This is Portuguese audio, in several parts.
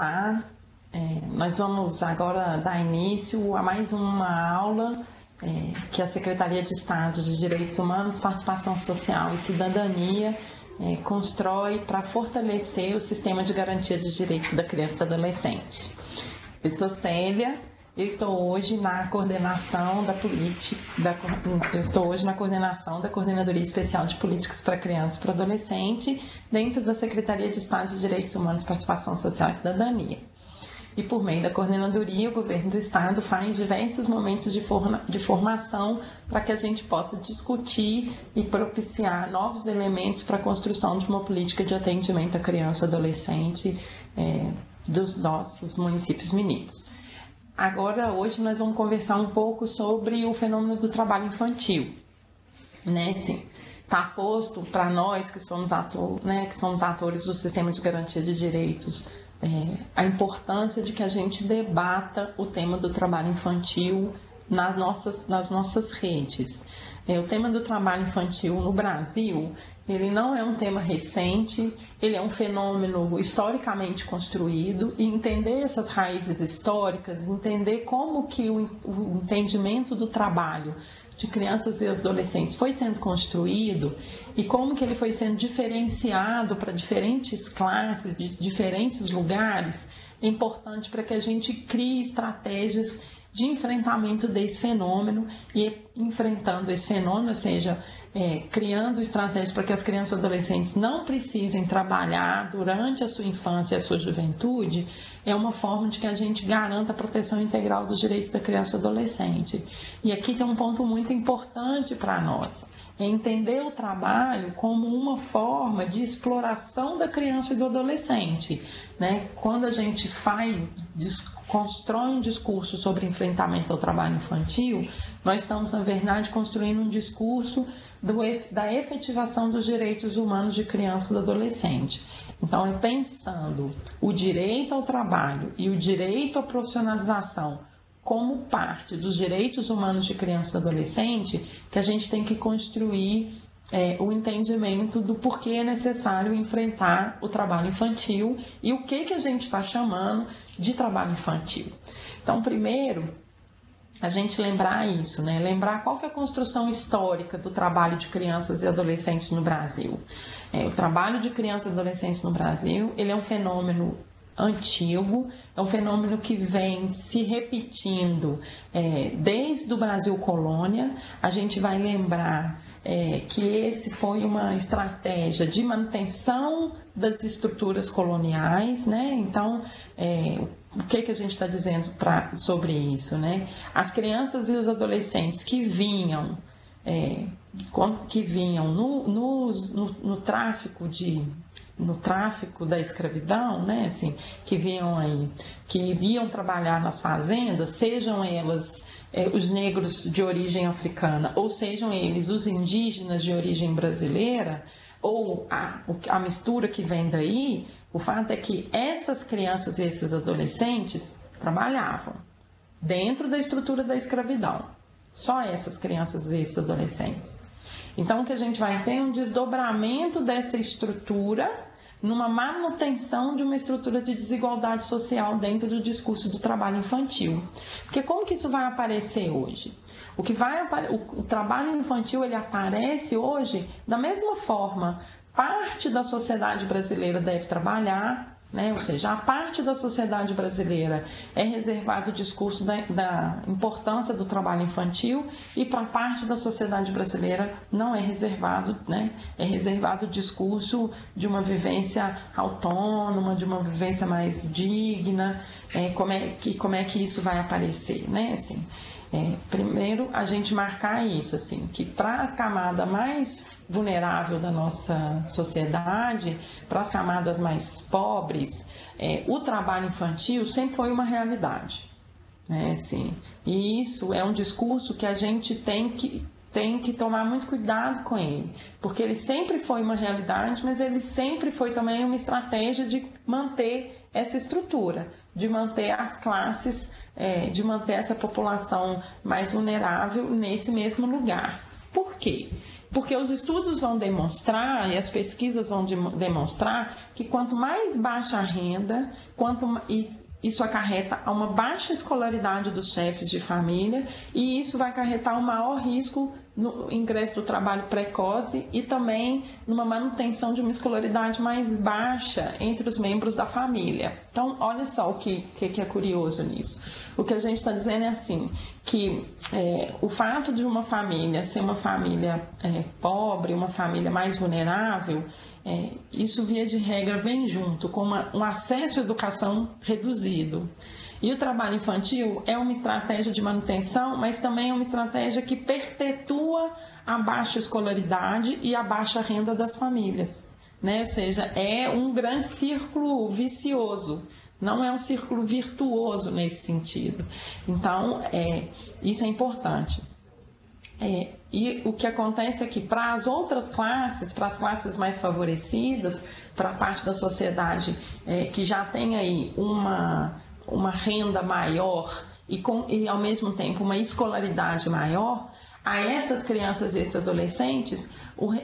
Olá, nós vamos agora dar início a mais uma aula que a Secretaria de Estado de Direitos Humanos, Participação Social e Cidadania constrói para fortalecer o sistema de garantia de direitos da criança e do adolescente. Eu sou Célia, eu estou hoje na coordenação da Coordenadoria Especial de Políticas para Criança e para Adolescente, dentro da Secretaria de Estado de Direitos Humanos, Participação Social e Cidadania. E por meio da coordenadoria, o governo do estado faz diversos momentos de formação para que a gente possa discutir e propiciar novos elementos para a construção de uma política de atendimento à criança e adolescente dos nossos municípios mineiros. Agora, hoje, nós vamos conversar um pouco sobre o fenômeno do trabalho infantil. Sim, está posto para nós que somos atores do sistema de garantia de direitos, a importância de que a gente debata o tema do trabalho infantil nas nossas redes. O tema do trabalho infantil no Brasil, ele não é um tema recente, ele é um fenômeno historicamente construído, e entender essas raízes históricas, entender como que o entendimento do trabalho de crianças e adolescentes foi sendo construído e como que ele foi sendo diferenciado para diferentes classes, de diferentes lugares, é importante para que a gente crie estratégias de enfrentamento desse fenômeno e enfrentando esse fenômeno, ou seja, criando estratégias para que as crianças e adolescentes não precisem trabalhar durante a sua infância e a sua juventude, é uma forma de que a gente garanta a proteção integral dos direitos da criança e do adolescente. E aqui tem um ponto muito importante para nós, é entender o trabalho como uma forma de exploração da criança e do adolescente. Quando a gente constrói um discurso sobre enfrentamento ao trabalho infantil, nós estamos, na verdade, construindo um discurso da efetivação dos direitos humanos de criança e do adolescente. Então, é pensando o direito ao trabalho e o direito à profissionalização como parte dos direitos humanos de criança e adolescente que a gente tem que construir o entendimento do porquê é necessário enfrentar o trabalho infantil e o que a gente está chamando de trabalho infantil. Então, primeiro, a gente lembrar isso, lembrar qual que é a construção histórica do trabalho de crianças e adolescentes no Brasil. O trabalho de crianças e adolescentes no Brasil, ele é um fenômeno antigo, é um fenômeno que vem se repetindo desde o Brasil colônia. A gente vai lembrar que esse foi uma estratégia de manutenção das estruturas coloniais, Então, o que a gente está dizendo sobre isso, As crianças e os adolescentes que vinham no tráfico da escravidão, que iam trabalhar nas fazendas, sejam elas os negros de origem africana, ou sejam eles os indígenas de origem brasileira, ou a mistura que vem daí, o fato é que essas crianças e esses adolescentes trabalhavam dentro da estrutura da escravidão. Só essas crianças e esses adolescentes. Então, o que a gente vai ter é um desdobramento dessa estrutura numa manutenção de uma estrutura de desigualdade social dentro do discurso do trabalho infantil. Porque como que isso vai aparecer hoje? O trabalho infantil, ele aparece hoje da mesma forma. Parte da sociedade brasileira deve trabalhar, ou seja, a parte da sociedade brasileira é reservado o discurso da importância do trabalho infantil e para parte da sociedade brasileira não é reservado, É reservado o discurso de uma vivência autônoma, de uma vivência mais digna. Como é que isso vai aparecer, primeiro, a gente marcar isso, que para a camada mais vulnerável da nossa sociedade, para as camadas mais pobres, o trabalho infantil sempre foi uma realidade, E isso é um discurso que a gente tem que tomar muito cuidado com ele, porque ele sempre foi uma realidade, mas ele sempre foi também uma estratégia de manter essa estrutura, de manter as classes, de manter essa população mais vulnerável nesse mesmo lugar. Por quê? Porque os estudos vão demonstrar, e as pesquisas vão demonstrar, que quanto mais baixa a renda, isso acarreta a uma baixa escolaridade dos chefes de família, e isso vai acarretar um maior risco no ingresso do trabalho precoce e também numa manutenção de uma escolaridade mais baixa entre os membros da família. Então, olha só o que é curioso nisso. O que a gente está dizendo é assim, que o fato de uma família ser uma família pobre, uma família mais vulnerável, isso via de regra vem junto com um acesso à educação reduzido. E o trabalho infantil é uma estratégia de manutenção, mas também é uma estratégia que perpetua a baixa escolaridade e a baixa renda das famílias, né? Ou seja, é um grande círculo vicioso, não é um círculo virtuoso nesse sentido. Então, isso é importante. E o que acontece é que para as outras classes, para as classes mais favorecidas, para a parte da sociedade que já tem aí uma renda maior e ao mesmo tempo uma escolaridade maior, a essas crianças e esses adolescentes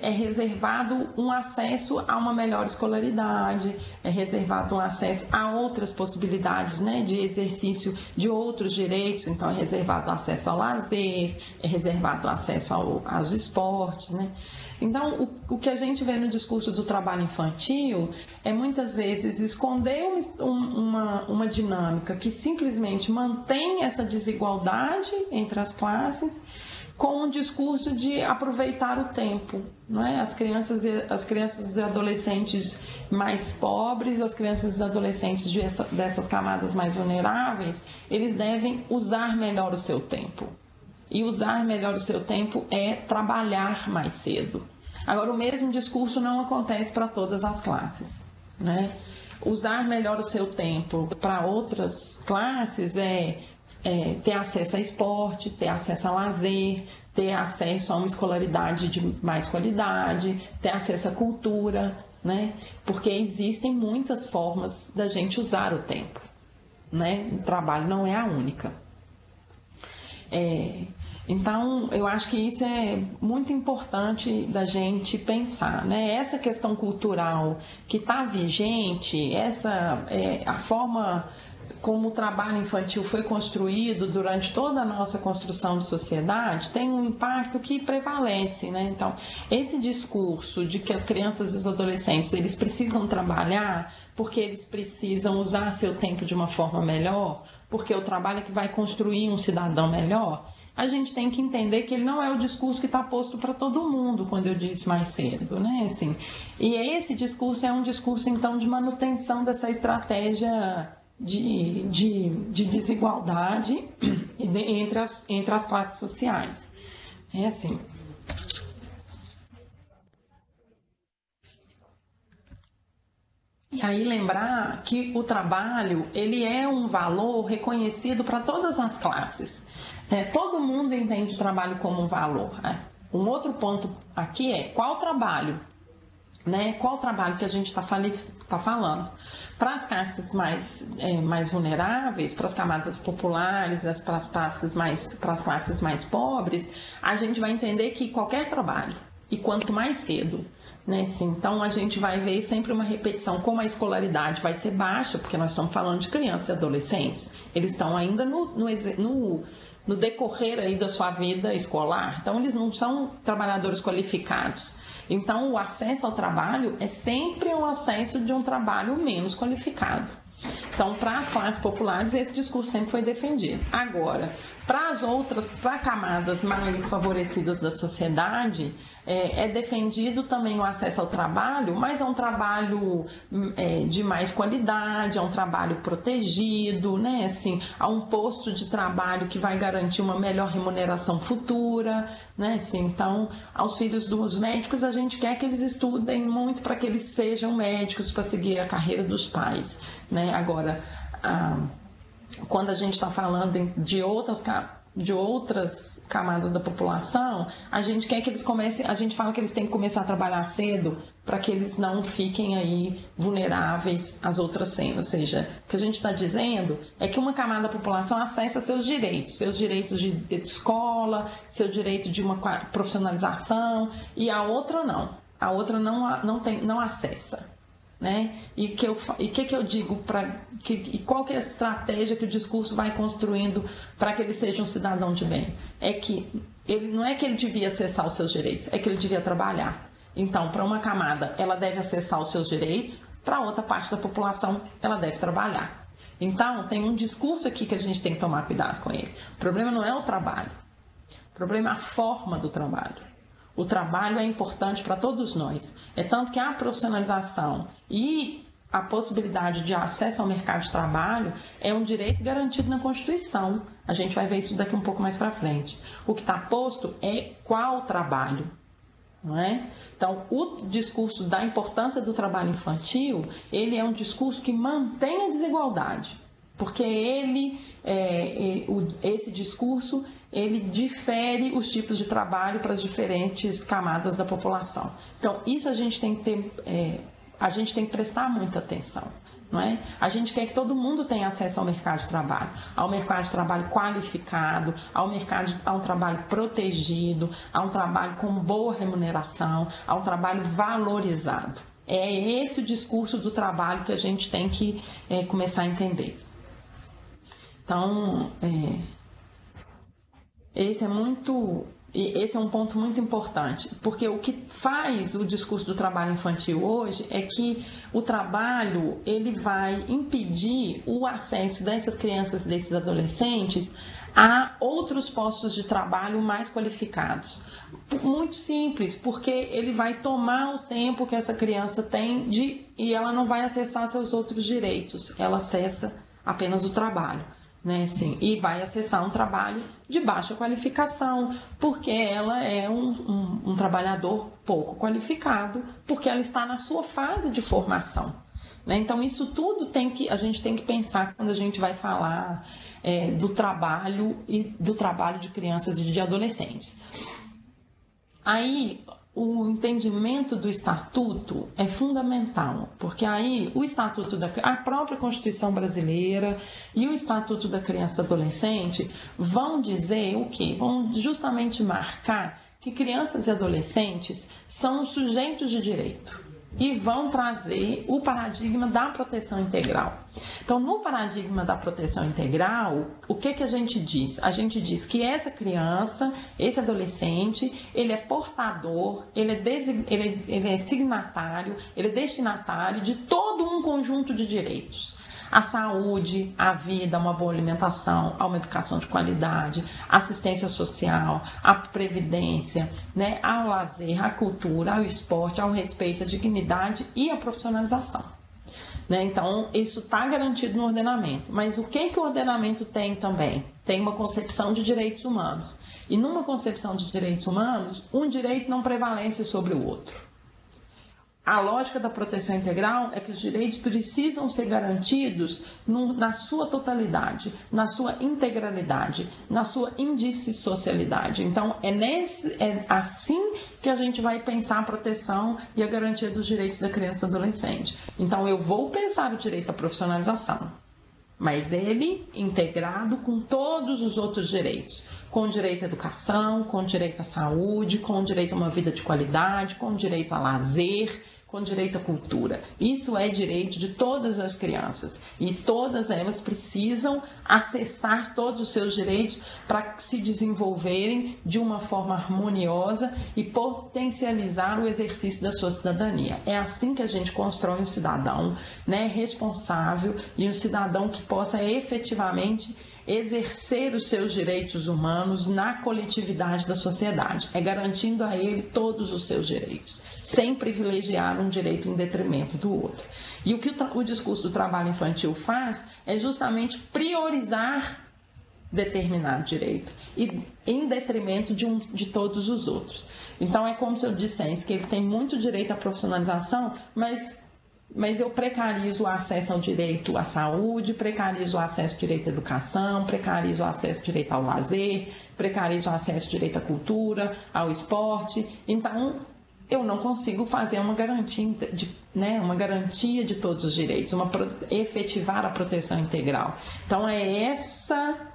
é reservado um acesso a uma melhor escolaridade, é reservado um acesso a outras possibilidades, né, de exercício de outros direitos. Então é reservado acesso ao lazer, é reservado acesso aos esportes, né? Então, o que a gente vê no discurso do trabalho infantil é muitas vezes esconder uma dinâmica que simplesmente mantém essa desigualdade entre as classes com um discurso de aproveitar o tempo, não é? As crianças e adolescentes mais pobres, as crianças e adolescentes dessas camadas mais vulneráveis, eles devem usar melhor o seu tempo. E usar melhor o seu tempo é trabalhar mais cedo. Agora, o mesmo discurso não acontece para todas as classes, né? Usar melhor o seu tempo para outras classes ter acesso a esporte, ter acesso a lazer, ter acesso a uma escolaridade de mais qualidade, ter acesso à cultura, né? Porque existem muitas formas da gente usar o tempo, né? O trabalho não é a única. Então, eu acho que isso é muito importante da gente pensar, né? Essa questão cultural que está vigente, a forma como o trabalho infantil foi construído durante toda a nossa construção de sociedade, tem um impacto que prevalece, né? Então, esse discurso de que as crianças e os adolescentes, eles precisam trabalhar porque eles precisam usar seu tempo de uma forma melhor, porque o trabalho é que vai construir um cidadão melhor, a gente tem que entender que ele não é o discurso que está posto para todo mundo, quando eu disse mais cedo, né? Assim, e esse discurso é um discurso, então, de manutenção dessa estratégia de desigualdade entre as classes sociais. É assim. E aí lembrar que o trabalho, ele é um valor reconhecido para todas as classes. Todo mundo entende o trabalho como um valor, né? Um outro ponto aqui é qual trabalho, né? Qual trabalho que a gente está falando? Para as classes mais vulneráveis, para as camadas populares, para as classes mais pobres, a gente vai entender que qualquer trabalho, e quanto mais cedo, né? Assim, então a gente vai ver sempre uma repetição, como a escolaridade vai ser baixa, porque nós estamos falando de crianças e adolescentes, eles estão ainda no decorrer aí da sua vida escolar, então eles não são trabalhadores qualificados. Então, o acesso ao trabalho é sempre um acesso de um trabalho menos qualificado. Então, para as classes populares, esse discurso sempre foi defendido. Agora, para camadas mais favorecidas da sociedade, é defendido também o acesso ao trabalho, mas é um trabalho de mais qualidade, é um trabalho protegido, né? Assim, há um posto de trabalho que vai garantir uma melhor remuneração futura, né? Assim, então, aos filhos dos médicos, a gente quer que eles estudem muito para que eles sejam médicos, para seguir a carreira dos pais, né? Agora, quando a gente está falando de outras de outras camadas da população, a gente quer que eles comecem, a gente fala que eles têm que começar a trabalhar cedo para que eles não fiquem aí vulneráveis às outras cenas. Ou seja, o que a gente está dizendo é que uma camada da população acessa seus direitos de escola, seu direito de uma profissionalização, e a outra não. A outra não acessa. Né? E que eu digo e qual que é a estratégia que o discurso vai construindo para que ele seja um cidadão de bem? É que ele não é que ele devia acessar os seus direitos, é que ele devia trabalhar. Então, para uma camada, ela deve acessar os seus direitos, para outra parte da população, ela deve trabalhar. Então, tem um discurso aqui que a gente tem que tomar cuidado com ele. O problema não é o trabalho, o problema é a forma do trabalho. O trabalho é importante para todos nós. É tanto que a profissionalização e a possibilidade de acesso ao mercado de trabalho é um direito garantido na Constituição. A gente vai ver isso daqui um pouco mais para frente. O que está posto é qual trabalho, não é? Então, o discurso da importância do trabalho infantil, ele é um discurso que mantém a desigualdade. Porque esse discurso, ele difere os tipos de trabalho para as diferentes camadas da população. Então, isso a gente tem que prestar muita atenção, não é? A gente quer que todo mundo tenha acesso ao mercado de trabalho qualificado, a um trabalho protegido, a um trabalho com boa remuneração, a um trabalho valorizado. É esse o discurso do trabalho que a gente tem que começar a entender. Então, esse é um ponto muito importante, porque o que faz o discurso do trabalho infantil hoje é que o trabalho ele vai impedir o acesso dessas crianças, desses adolescentes, a outros postos de trabalho mais qualificados. Muito simples, porque ele vai tomar o tempo que essa criança tem e ela não vai acessar seus outros direitos, ela acessa apenas o trabalho. Né, sim, e vai acessar um trabalho de baixa qualificação, porque ela é um trabalhador pouco qualificado, porque ela está na sua fase de formação. Né? Então, isso tudo a gente tem que pensar quando a gente vai falar do trabalho e do trabalho de crianças e de adolescentes. Aí, o entendimento do Estatuto é fundamental, porque aí a própria Constituição brasileira e o Estatuto da Criança e do Adolescente vão dizer o quê? Vão justamente marcar que crianças e adolescentes são sujeitos de direito e vão trazer o paradigma da proteção integral. Então, no paradigma da proteção integral, o que a gente diz? A gente diz que essa criança, esse adolescente, ele é portador, ele é signatário, ele é destinatário de todo um conjunto de direitos. A saúde, a vida, uma boa alimentação, uma educação de qualidade, assistência social, a previdência, né, ao lazer, à cultura, ao esporte, ao respeito, à dignidade e à profissionalização. Né? Então, isso está garantido no ordenamento. Mas o que o ordenamento tem também? Tem uma concepção de direitos humanos. E numa concepção de direitos humanos, um direito não prevalece sobre o outro. A lógica da proteção integral é que os direitos precisam ser garantidos na sua totalidade, na sua integralidade, na sua indissocialidade. Então, é assim que a gente vai pensar a proteção e a garantia dos direitos da criança e adolescente. Então, eu vou pensar o direito à profissionalização, mas ele integrado com todos os outros direitos, com direito à educação, com direito à saúde, com direito a uma vida de qualidade, com direito a lazer, com direito à cultura. Isso é direito de todas as crianças e todas elas precisam acessar todos os seus direitos para se desenvolverem de uma forma harmoniosa e potencializar o exercício da sua cidadania. É assim que a gente constrói um cidadão, né, responsável e um cidadão que possa efetivamente exercer os seus direitos humanos na coletividade da sociedade, é garantindo a ele todos os seus direitos, sem privilegiar um direito em detrimento do outro. E o que o discurso do trabalho infantil faz é justamente priorizar determinado direito e em detrimento de todos os outros. Então é como se eu dissesse que ele tem muito direito à profissionalização, mas mas eu precarizo o acesso ao direito à saúde, precarizo o acesso ao direito à educação, precarizo o acesso ao direito ao lazer, precarizo o acesso ao direito à cultura, ao esporte. Então, eu não consigo fazer uma garantia de todos os direitos, efetivar a proteção integral. Então, é essa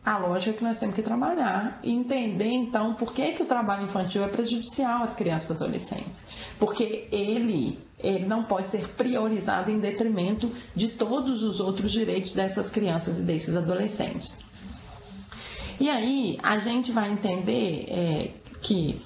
a lógica que nós temos que trabalhar e entender, então, por que o trabalho infantil é prejudicial às crianças e adolescentes. Porque ele não pode ser priorizado em detrimento de todos os outros direitos dessas crianças e desses adolescentes. E aí, a gente vai entender que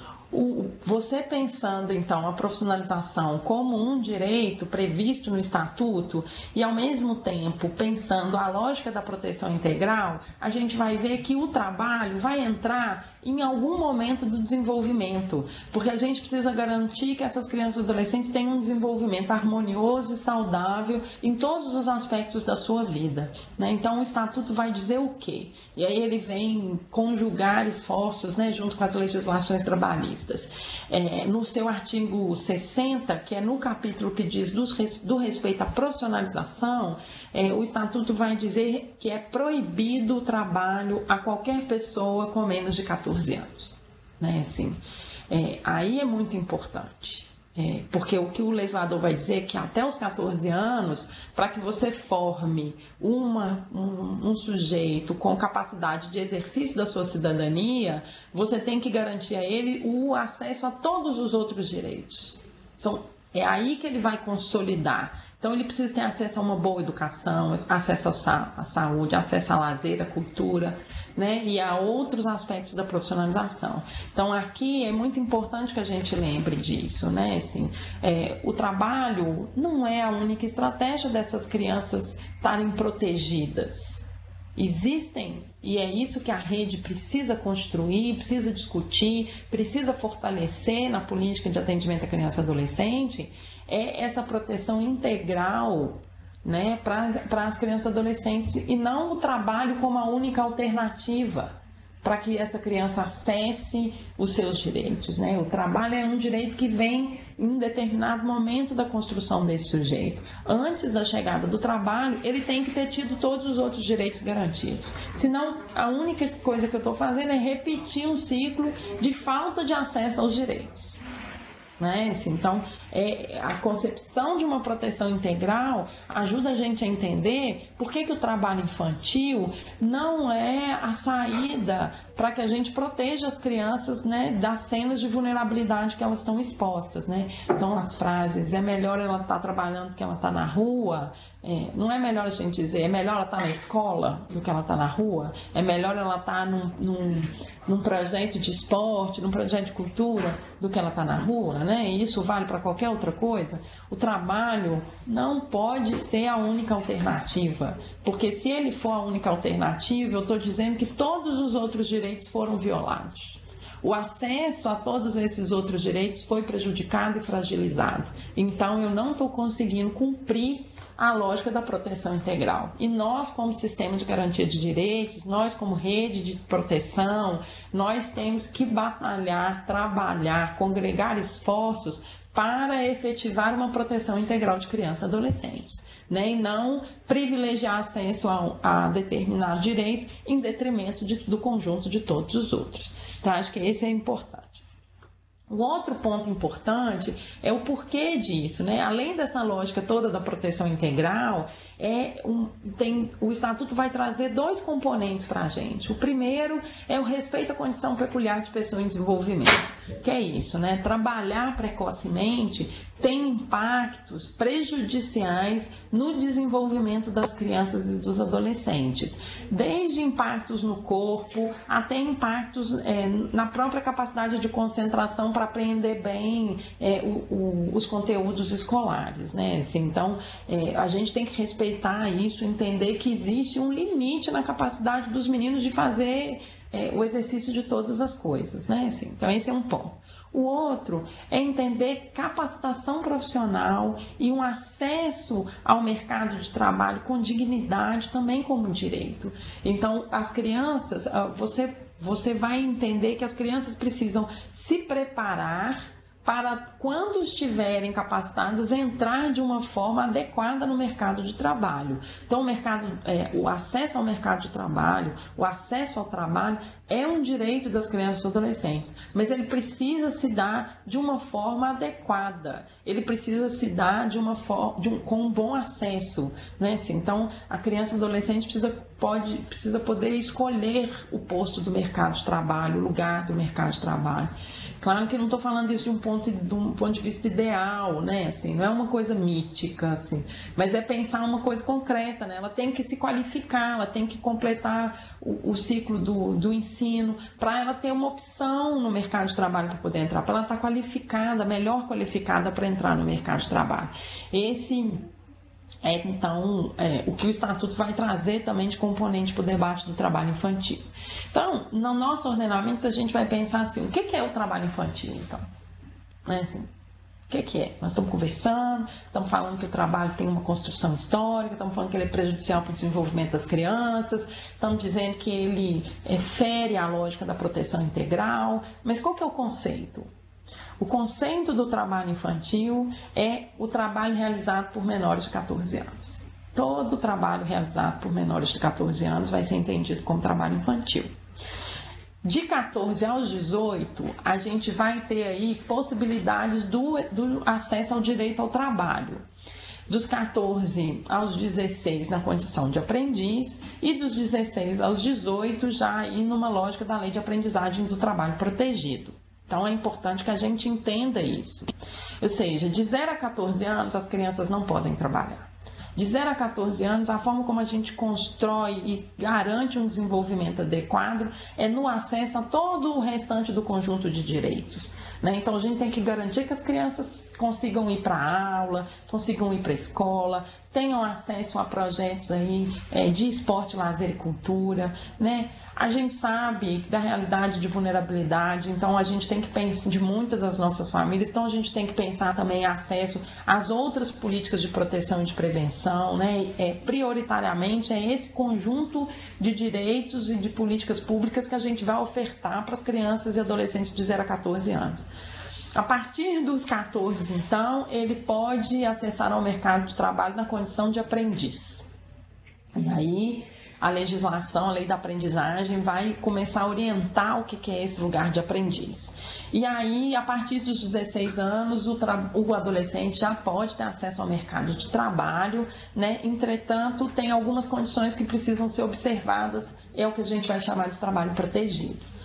você pensando, então, a profissionalização como um direito previsto no Estatuto e, ao mesmo tempo, pensando a lógica da proteção integral, a gente vai ver que o trabalho vai entrar em algum momento do desenvolvimento, porque a gente precisa garantir que essas crianças e adolescentes tenham um desenvolvimento harmonioso e saudável em todos os aspectos da sua vida, né? Então, o Estatuto vai dizer o quê? E aí ele vem conjugar esforços, né, junto com as legislações trabalhistas. No seu artigo 60, que é no capítulo que diz do respeito à profissionalização, o Estatuto vai dizer que é proibido o trabalho a qualquer pessoa com menos de 14 anos. Né? Assim, aí é muito importante. Porque o que o legislador vai dizer é que até os 14 anos, para que você forme um sujeito com capacidade de exercício da sua cidadania, você tem que garantir a ele o acesso a todos os outros direitos. É aí que ele vai consolidar. Então, ele precisa ter acesso a uma boa educação, acesso à saúde, acesso a lazer, à cultura, né? E a outros aspectos da profissionalização. Então, aqui é muito importante que a gente lembre disso, né? Assim, o trabalho não é a única estratégia dessas crianças estarem protegidas. Existem, e é isso que a rede precisa construir, precisa discutir, precisa fortalecer na política de atendimento à criança e adolescente, essa proteção integral, né, para as crianças e adolescentes, e não o trabalho como a única alternativa para que essa criança acesse os seus direitos, né? O trabalho é um direito que vem em um determinado momento da construção desse sujeito. Antes da chegada do trabalho, ele tem que ter tido todos os outros direitos garantidos. Senão, a única coisa que eu estou fazendo é repetir um ciclo de falta de acesso aos direitos. Né? Então, a concepção de uma proteção integral ajuda a gente a entender por que o trabalho infantil não é a saída para que a gente proteja as crianças, né, das cenas de vulnerabilidade que elas estão expostas. Né? Então, as frases, é melhor ela estar trabalhando que ela está na rua, não é melhor a gente dizer, é melhor ela estar na escola do que ela estar na rua, é melhor ela estar num projeto de esporte, num projeto de cultura, do que ela está na rua, né? E isso vale para qualquer outra coisa. O trabalho não pode ser a única alternativa, porque se ele for a única alternativa, eu estou dizendo que todos os outros direitos foram violados. O acesso a todos esses outros direitos foi prejudicado e fragilizado. Então, eu não estou conseguindo cumprir a lógica da proteção integral. E nós, como sistema de garantia de direitos, nós como rede de proteção, nós temos que batalhar, trabalhar, congregar esforços para efetivar uma proteção integral de crianças e adolescentes, né? E não privilegiar acesso a determinado direito em detrimento do conjunto de todos os outros. Então, acho que esse é importante. O outro ponto importante é o porquê disso, né? Além dessa lógica toda da proteção integral, o Estatuto vai trazer dois componentes para a gente. O primeiro é o respeito à condição peculiar de pessoa em desenvolvimento, que é isso, né? Trabalhar precocemente tem impactos prejudiciais no desenvolvimento das crianças e dos adolescentes, desde impactos no corpo até impactos na própria capacidade de concentração para aprender bem os conteúdos escolares, né? Assim, então, a gente tem que respeitar isso, entender que existe um limite na capacidade dos meninos de fazer o exercício de todas as coisas, né? Assim, então, esse é um ponto. O outro é entender capacitação profissional e um acesso ao mercado de trabalho com dignidade também como direito. Então, as crianças, você vai entender que as crianças precisam se preparar para, quando estiverem capacitadas, entrar de uma forma adequada no mercado de trabalho. Então, o acesso ao mercado de trabalho, o acesso ao trabalho é um direito das crianças e adolescentes, mas ele precisa se dar de uma forma adequada, ele precisa se dar com um bom acesso, né? Assim, então, a criança e adolescente precisa poder escolher o posto do mercado de trabalho, o lugar do mercado de trabalho. Claro que não estou falando isso de um ponto de vista ideal, né? Assim, não é uma coisa mítica, assim, mas é pensar uma coisa concreta, né? Ela tem que se qualificar, ela tem que completar o ciclo do ensino, para ela ter uma opção no mercado de trabalho para poder entrar, para ela estar qualificada, melhor qualificada para entrar no mercado de trabalho. Então, o que o Estatuto vai trazer também de componente para o debate do trabalho infantil. Então, no nosso ordenamento, a gente vai pensar assim, o que é o trabalho infantil, então? Assim, o que é? Nós estamos conversando, estamos falando que o trabalho tem uma construção histórica, estamos falando que ele é prejudicial para o desenvolvimento das crianças, estamos dizendo que ele fere a lógica da proteção integral, mas qual que é o conceito? O conceito do trabalho infantil é o trabalho realizado por menores de 14 anos. Todo trabalho realizado por menores de 14 anos vai ser entendido como trabalho infantil. De 14 aos 18, a gente vai ter aí possibilidades do acesso ao direito ao trabalho. Dos 14 aos 16 na condição de aprendiz e dos 16 aos 18 já aí numa lógica da lei de aprendizagem do trabalho protegido. Então, é importante que a gente entenda isso. Ou seja, de 0 a 14 anos, as crianças não podem trabalhar. De 0 a 14 anos, a forma como a gente constrói e garante um desenvolvimento adequado é no acesso a todo o restante do conjunto de direitos, né? Então, a gente tem que garantir que as crianças consigam ir para a aula, consigam ir para a escola, tenham acesso a projetos aí, de esporte, lazer e cultura, né? A gente sabe da realidade de vulnerabilidade, então a gente tem que pensar de muitas das nossas famílias, então a gente tem que pensar também em acesso às outras políticas de proteção e de prevenção, né? Prioritariamente é esse conjunto de direitos e de políticas públicas que a gente vai ofertar para as crianças e adolescentes de 0 a 14 anos. A partir dos 14, então, ele pode acessar ao mercado de trabalho na condição de aprendiz. E aí, a legislação, a lei da aprendizagem, vai começar a orientar o que é esse lugar de aprendiz. E aí, a partir dos 16 anos, o adolescente já pode ter acesso ao mercado de trabalho, né? Entretanto, tem algumas condições que precisam ser observadas, é o que a gente vai chamar de trabalho protegido.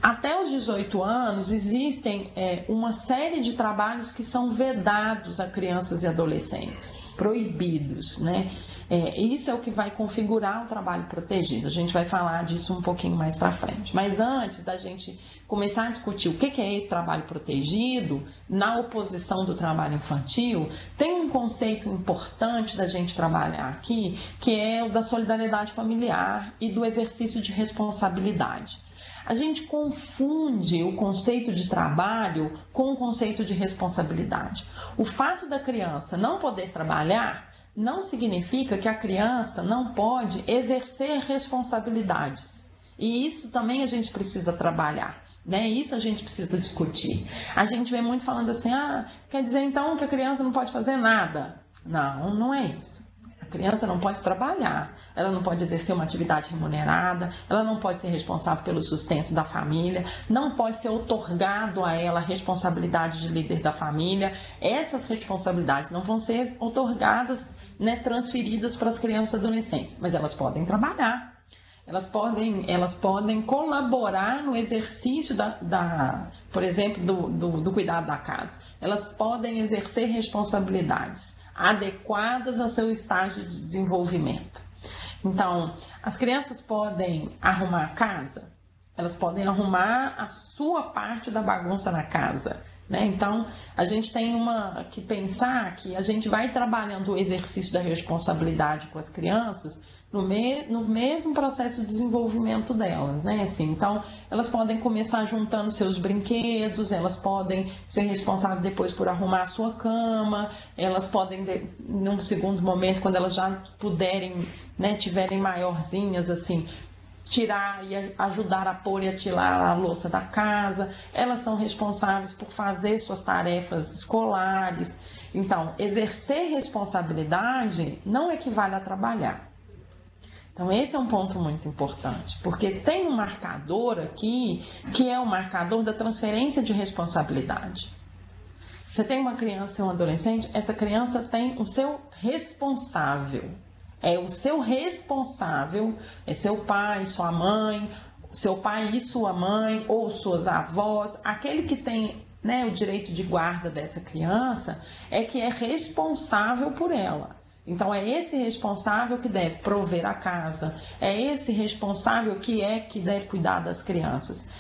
Até os 18 anos, existem uma série de trabalhos que são vedados a crianças e adolescentes, proibidos, né? Isso é o que vai configurar o trabalho protegido. A gente vai falar disso um pouquinho mais para frente. Mas antes da gente começar a discutir o que é esse trabalho protegido, na oposição do trabalho infantil, tem um conceito importante da gente trabalhar aqui, que é o da solidariedade familiar e do exercício de responsabilidade. A gente confunde o conceito de trabalho com o conceito de responsabilidade. O fato da criança não poder trabalhar não significa que a criança não pode exercer responsabilidades. E isso também a gente precisa trabalhar, né? Isso a gente precisa discutir. A gente vê muito falando assim, quer dizer então que a criança não pode fazer nada. Não, não é isso. A criança não pode trabalhar, ela não pode exercer uma atividade remunerada, ela não pode ser responsável pelo sustento da família, não pode ser otorgado a ela a responsabilidade de líder da família. Essas responsabilidades não vão ser otorgadas, né, transferidas para as crianças e adolescentes, mas elas podem trabalhar. Elas podem colaborar no exercício por exemplo, do cuidado da casa. Elas podem exercer responsabilidades adequadas ao seu estágio de desenvolvimento. Então, as crianças podem arrumar a casa, elas podem arrumar a sua parte da bagunça na casa, né? Então, a gente tem que pensar que a gente vai trabalhando o exercício da responsabilidade com as crianças no mesmo processo de desenvolvimento delas, né? Assim, então, elas podem começar juntando seus brinquedos, elas podem ser responsáveis depois por arrumar a sua cama, elas podem, num segundo momento, quando elas já puderem, né, tiverem maiorzinhas, assim, tirar e ajudar a pôr e a tirar a louça da casa, elas são responsáveis por fazer suas tarefas escolares. Então, exercer responsabilidade não equivale a trabalhar. Então, esse é um ponto muito importante, porque tem um marcador aqui, que é o marcador da transferência de responsabilidade. Você tem uma criança e um adolescente, essa criança tem o seu responsável. É o seu responsável, é seu pai, sua mãe, seu pai e sua mãe, ou suas avós, aquele que tem, né, o direito de guarda dessa criança, é que é responsável por ela. Então, é esse responsável que deve prover a casa, é esse responsável que deve cuidar das crianças.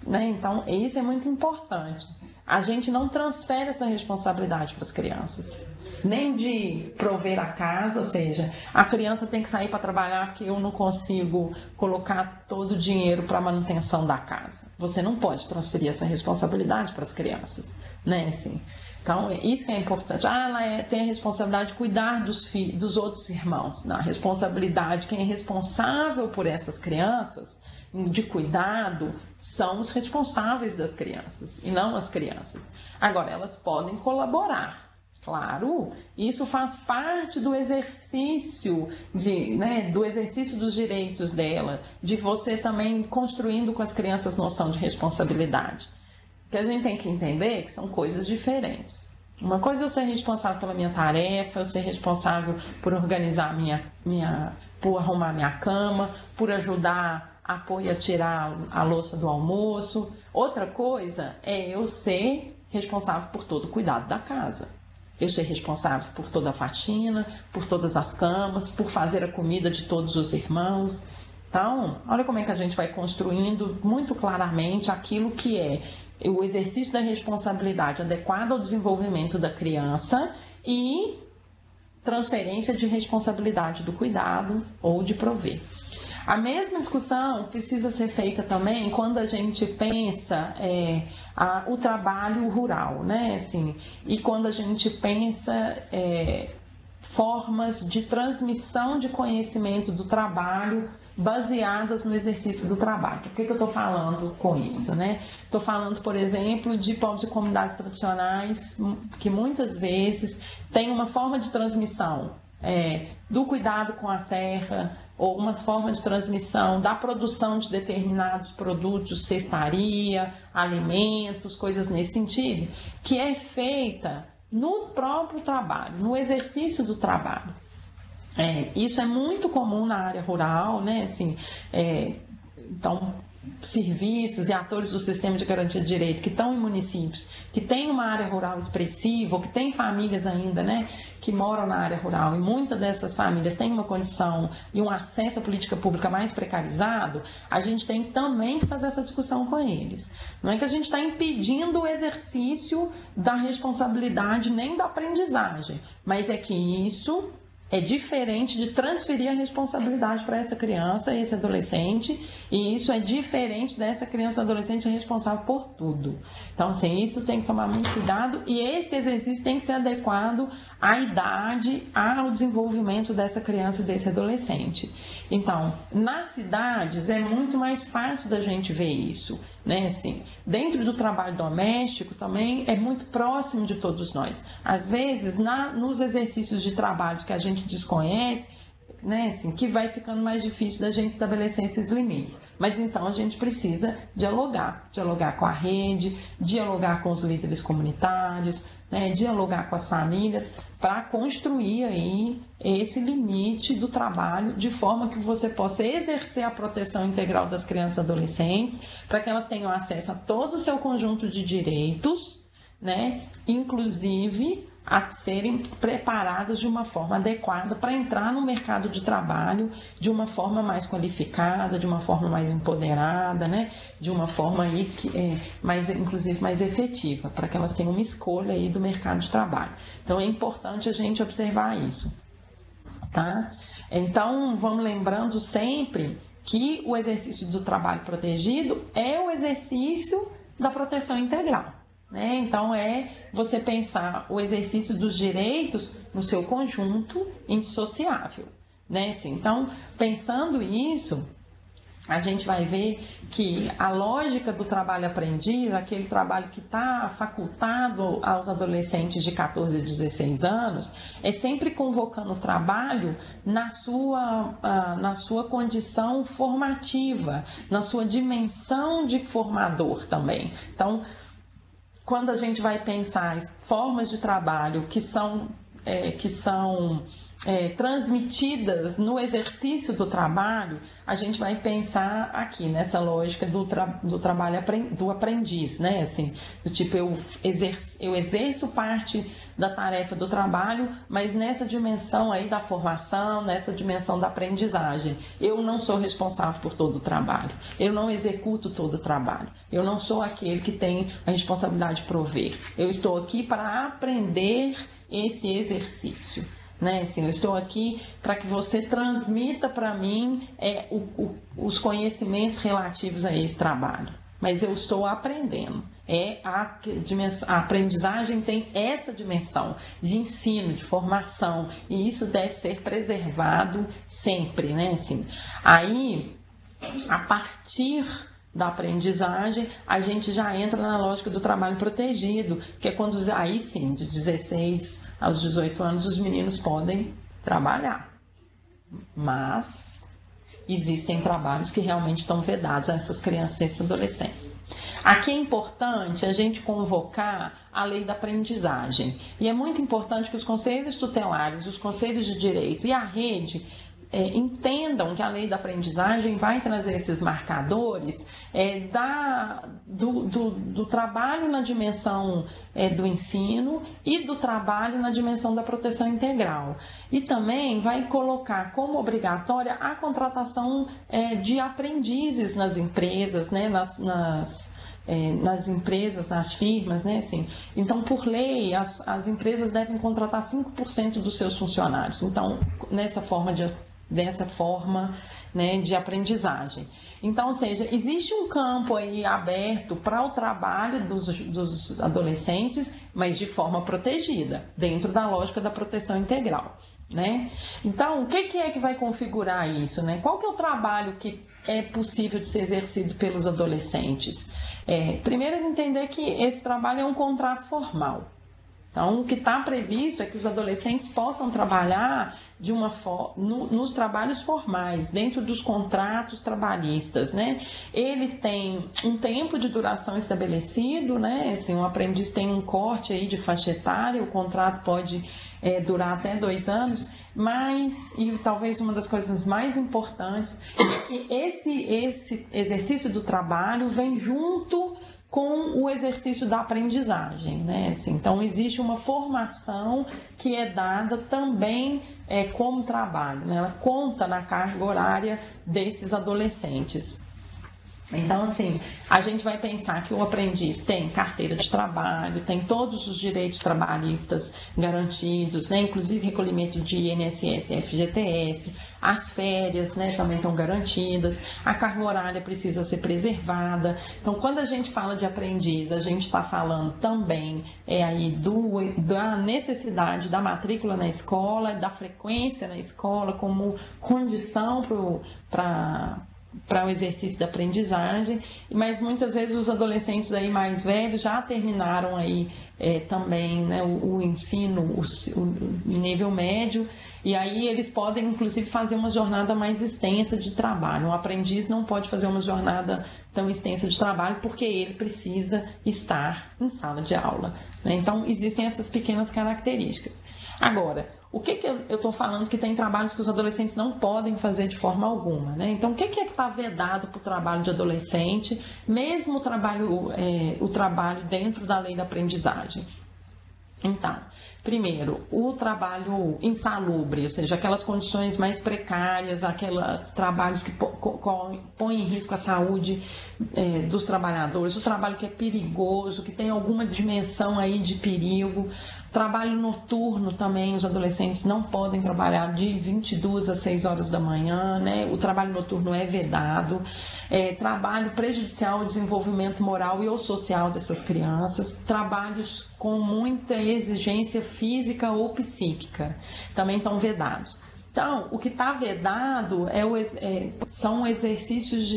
Né? Então, isso é muito importante. A gente não transfere essa responsabilidade para as crianças, nem de prover a casa, ou seja, a criança tem que sair para trabalhar porque eu não consigo colocar todo o dinheiro para a manutenção da casa. Você não pode transferir essa responsabilidade para as crianças, né? Assim, então, isso que é importante. Ela tem a responsabilidade de cuidar dos outros irmãos. Não, a responsabilidade, quem é responsável por essas crianças, de cuidado, são os responsáveis das crianças e não as crianças. Agora, elas podem colaborar, claro, isso faz parte do exercício do exercício dos direitos dela, de você também construindo com as crianças noção de responsabilidade. O que a gente tem que entender é que são coisas diferentes. Uma coisa é eu ser responsável pela minha tarefa, eu ser responsável por organizar por arrumar minha cama, por ajudar a pôr e a tirar a louça do almoço. Outra coisa é eu ser responsável por todo o cuidado da casa. Eu ser responsável por toda a faxina, por todas as camas, por fazer a comida de todos os irmãos. Então, olha como é que a gente vai construindo muito claramente aquilo que é o exercício da responsabilidade adequado ao desenvolvimento da criança e transferência de responsabilidade do cuidado ou de prover. A mesma discussão precisa ser feita também quando a gente pensa o trabalho rural, né? Assim, e quando a gente pensa formas de transmissão de conhecimento do trabalho baseadas no exercício do trabalho. O que eu estou falando com isso, né? Estou falando, por exemplo, de povos e comunidades tradicionais que muitas vezes têm uma forma de transmissão do cuidado com a terra, ou uma forma de transmissão da produção de determinados produtos, cestaria, alimentos, coisas nesse sentido, que é feita no próprio trabalho, no exercício do trabalho. Isso é muito comum na área rural, né? Assim, então, serviços e atores do sistema de garantia de direito que estão em municípios que têm uma área rural expressiva, ou que têm famílias ainda, né, que moram na área rural, e muitas dessas famílias têm uma condição e um acesso à política pública mais precarizado, a gente tem também que fazer essa discussão com eles. Não é que a gente está impedindo o exercício da responsabilidade nem da aprendizagem, mas é que isso é diferente de transferir a responsabilidade para essa criança e esse adolescente, e isso é diferente dessa criança ou adolescente ser responsável por tudo. Então, assim, isso tem que tomar muito cuidado, e esse exercício tem que ser adequado à idade, ao desenvolvimento dessa criança e desse adolescente. Então, nas cidades é muito mais fácil da gente ver isso, né? Assim, dentro do trabalho doméstico também é muito próximo de todos nós. Às vezes, nos exercícios de trabalho que a gente desconhece, né, assim, que vai ficando mais difícil da gente estabelecer esses limites. Mas então a gente precisa dialogar com a rede, dialogar com os líderes comunitários, né, dialogar com as famílias, para construir aí esse limite do trabalho, de forma que você possa exercer a proteção integral das crianças e adolescentes, para que elas tenham acesso a todo o seu conjunto de direitos, né, inclusive a serem preparadas de uma forma adequada para entrar no mercado de trabalho de uma forma mais qualificada, de uma forma mais empoderada, né? De uma forma aí inclusive mais efetiva, para que elas tenham uma escolha aí do mercado de trabalho. Então é importante a gente observar isso, tá? Então vamos lembrando sempre que o exercício do trabalho protegido é o exercício da proteção integral. Então, você pensar o exercício dos direitos no seu conjunto indissociável. Né? Assim, então, pensando isso, a gente vai ver que a lógica do trabalho aprendiz, aquele trabalho que está facultado aos adolescentes de 14 a 16 anos, é sempre convocando o trabalho na sua condição formativa, na sua dimensão de formador também. Então, quando a gente vai pensar em formas de trabalho que são transmitidas no exercício do trabalho, a gente vai pensar aqui nessa lógica do trabalho do aprendiz, né? Assim, do tipo, eu exerço parte da tarefa do trabalho, mas nessa dimensão aí da formação, nessa dimensão da aprendizagem. Eu não sou responsável por todo o trabalho, eu não executo todo o trabalho, eu não sou aquele que tem a responsabilidade de prover. Eu estou aqui para aprender esse exercício. Né? Assim, eu estou aqui para que você transmita para mim os conhecimentos relativos a esse trabalho, mas eu estou aprendendo. A aprendizagem tem essa dimensão de ensino, de formação, e isso deve ser preservado sempre. Né? Assim, aí, a partir da aprendizagem, a gente já entra na lógica do trabalho protegido, que é quando, aí sim, de 16 aos 18 anos, os meninos podem trabalhar, mas existem trabalhos que realmente estão vedados a essas crianças e esses adolescentes. Aqui é importante a gente convocar a lei da aprendizagem, e é muito importante que os conselhos tutelares, os conselhos de direito e a rede entendam que a lei da aprendizagem vai trazer esses marcadores do trabalho na dimensão do ensino e do trabalho na dimensão da proteção integral. E também vai colocar como obrigatória a contratação de aprendizes nas empresas, né, nas empresas, nas firmas, né? Assim, então, por lei, as empresas devem contratar 5% dos seus funcionários. Então, dessa forma, né, de aprendizagem. Então, ou seja, existe um campo aí aberto para o trabalho dos adolescentes, mas de forma protegida, dentro da lógica da proteção integral. Né? Então, o que é que vai configurar isso? Né? Qual que é o trabalho que é possível de ser exercido pelos adolescentes? Primeiro, entender que esse trabalho é um contrato formal. Então, o que está previsto é que os adolescentes possam trabalhar nos trabalhos formais, dentro dos contratos trabalhistas, né? Ele tem um tempo de duração estabelecido, né? Assim, um aprendiz tem um corte aí de faixa etária, o contrato pode durar até 2 anos, mas, e talvez uma das coisas mais importantes, é que esse exercício do trabalho vem junto com o exercício da aprendizagem, né? Assim, então, existe uma formação que é dada também como trabalho, né? Ela conta na carga horária desses adolescentes. Então, assim, a gente vai pensar que o aprendiz tem carteira de trabalho, tem todos os direitos trabalhistas garantidos, né? Inclusive recolhimento de INSS e FGTS, as férias, né, também estão garantidas, a carga horária precisa ser preservada. Então, quando a gente fala de aprendiz, a gente está falando também aí da necessidade da matrícula na escola, da frequência na escola como condição para o exercício da aprendizagem, mas muitas vezes os adolescentes aí mais velhos já terminaram aí também, né, o ensino, o nível médio, e aí eles podem inclusive fazer uma jornada mais extensa de trabalho. Um aprendiz não pode fazer uma jornada tão extensa de trabalho porque ele precisa estar em sala de aula, né? Então existem essas pequenas características. Agora, o que eu estou falando que tem trabalhos que os adolescentes não podem fazer de forma alguma, né? Então, o que é que está vedado para o trabalho de adolescente, mesmo o trabalho dentro da lei da aprendizagem? Então, primeiro, o trabalho insalubre, ou seja, aquelas condições mais precárias, aqueles trabalhos que põem em risco a saúde dos trabalhadores, o trabalho que é perigoso, que tem alguma dimensão aí de perigo. Trabalho noturno também, os adolescentes não podem trabalhar de 22 às 6 horas da manhã, né? O trabalho noturno é vedado. Trabalho prejudicial ao desenvolvimento moral e ou social dessas crianças. Trabalhos com muita exigência física ou psíquica também estão vedados. Então, o que está vedado são exercícios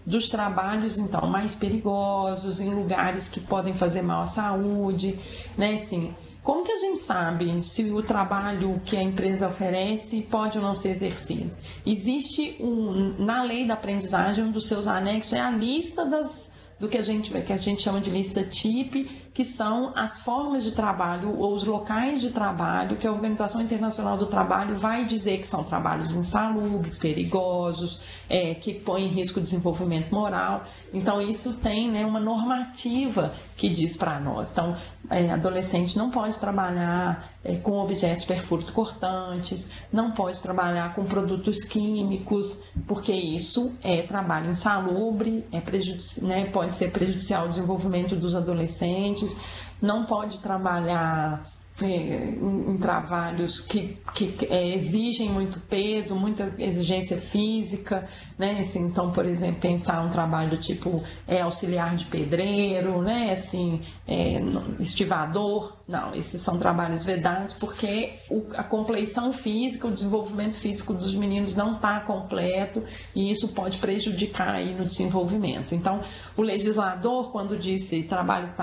dos trabalhos então, mais perigosos, em lugares que podem fazer mal à saúde, né? Assim, como que a gente sabe se o trabalho que a empresa oferece pode ou não ser exercido? Existe na lei da aprendizagem, um dos seus anexos é a lista do que a gente chama de lista TIP, que são as formas de trabalho ou os locais de trabalho que a Organização Internacional do Trabalho vai dizer que são trabalhos insalubres, perigosos, que põem em risco o desenvolvimento moral. Então, isso tem, né, uma normativa que diz para nós. Então, adolescente não pode trabalhar com objetos perfurto-cortantes, não pode trabalhar com produtos químicos, porque isso é trabalho insalubre, pode ser prejudicial ao desenvolvimento dos adolescentes, não pode trabalhar em trabalhos que exigem muito peso, muita exigência física, né? Assim, então, por exemplo, pensar um trabalho tipo auxiliar de pedreiro, né? Assim, estivador, não, esses são trabalhos vedados porque a compleição física, o desenvolvimento físico dos meninos não está completo e isso pode prejudicar aí no desenvolvimento. Então, o legislador, quando disse trabalho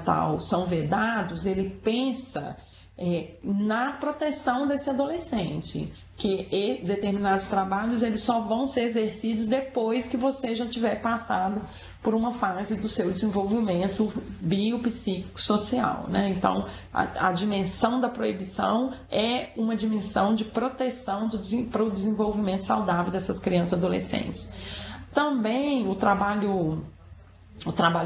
tal, são vedados, ele pensa na proteção desse adolescente, que determinados trabalhos eles só vão ser exercidos depois que você já tiver passado por uma fase do seu desenvolvimento biopsicossocial, né? Então, a dimensão da proibição é uma dimensão de proteção para o desenvolvimento saudável dessas crianças e adolescentes. Também o trabalho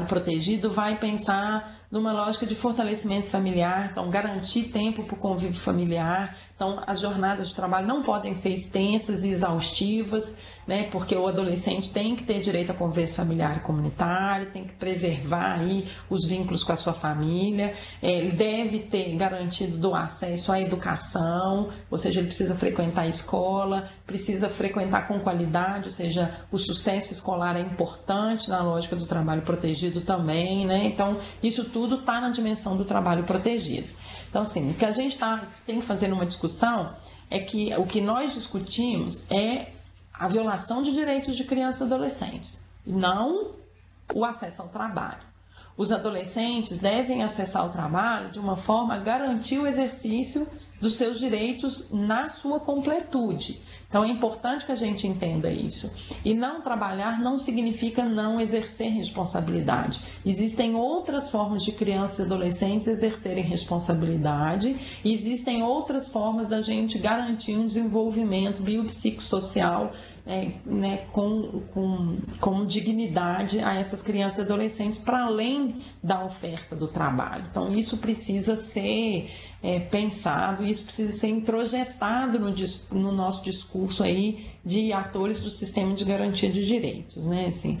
protegido vai pensar numa lógica de fortalecimento familiar, então garantir tempo para o convívio familiar. Então, as jornadas de trabalho não podem ser extensas e exaustivas, né, porque o adolescente tem que ter direito a convívio familiar e comunitário, tem que preservar aí os vínculos com a sua família, ele deve ter garantido do acesso à educação, ou seja, ele precisa frequentar a escola, precisa frequentar com qualidade, ou seja, o sucesso escolar é importante na lógica do trabalho protegido também, né? Então, isso tudo está na dimensão do trabalho protegido. Então, assim, o que a gente tem que fazer numa discussão é que o que nós discutimos é a violação de direitos de crianças e adolescentes, não o acesso ao trabalho. Os adolescentes devem acessar o trabalho de uma forma a garantir o exercício dos seus direitos na sua completude. Então, é importante que a gente entenda isso. E não trabalhar não significa não exercer responsabilidade. Existem outras formas de crianças e adolescentes exercerem responsabilidade, e existem outras formas da gente garantir um desenvolvimento biopsicossocial com dignidade a essas crianças e adolescentes, para além da oferta do trabalho. Então, isso precisa ser pensado, isso precisa ser introjetado no nosso discurso aí de atores do sistema de garantia de direitos, né? Assim,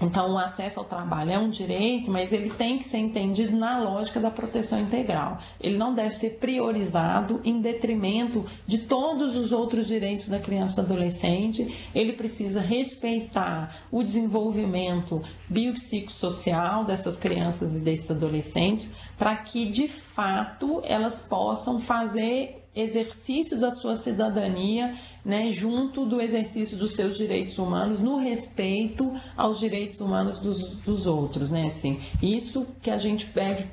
então, o acesso ao trabalho é um direito, mas ele tem que ser entendido na lógica da proteção integral. Ele não deve ser priorizado em detrimento de todos os outros direitos da criança e do adolescente. Ele precisa respeitar o desenvolvimento biopsicossocial dessas crianças e desses adolescentes, para que, de fato, elas possam fazer exercício da sua cidadania, né, junto do exercício dos seus direitos humanos, no respeito aos direitos humanos dos outros, né, assim. Isso que a gente deve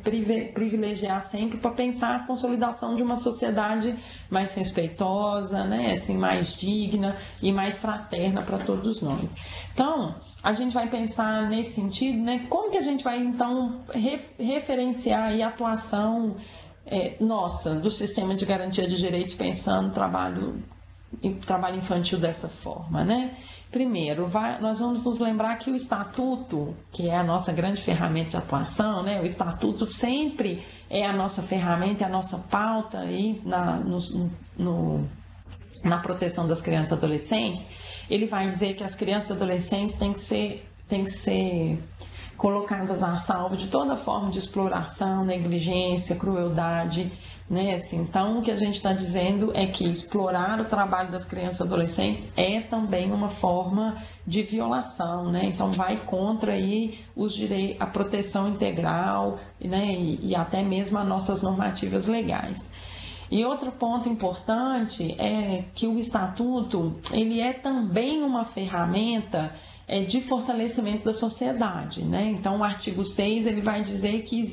privilegiar sempre para pensar a consolidação de uma sociedade mais respeitosa, né, assim, mais digna e mais fraterna para todos nós. Então, a gente vai pensar nesse sentido, né, como que a gente vai, então, referenciar aí a atuação nossa, do sistema de garantia de direitos, pensando trabalho infantil dessa forma, né? Primeiro, nós vamos nos lembrar que o Estatuto, que é a nossa grande ferramenta de atuação, né? O Estatuto sempre é a nossa ferramenta, é a nossa pauta aí na proteção das crianças e adolescentes. Ele vai dizer que as crianças e adolescentes têm que ser colocadas a salvo de toda forma de exploração, negligência, crueldade, né? Assim, então, o que a gente está dizendo é que explorar o trabalho das crianças e adolescentes é também uma forma de violação, né? Então, vai contra aí a proteção integral, né? E até mesmo as nossas normativas legais. E outro ponto importante é que o Estatuto ele é também uma ferramenta de fortalecimento da sociedade, né? Então, o artigo 6 ele vai dizer que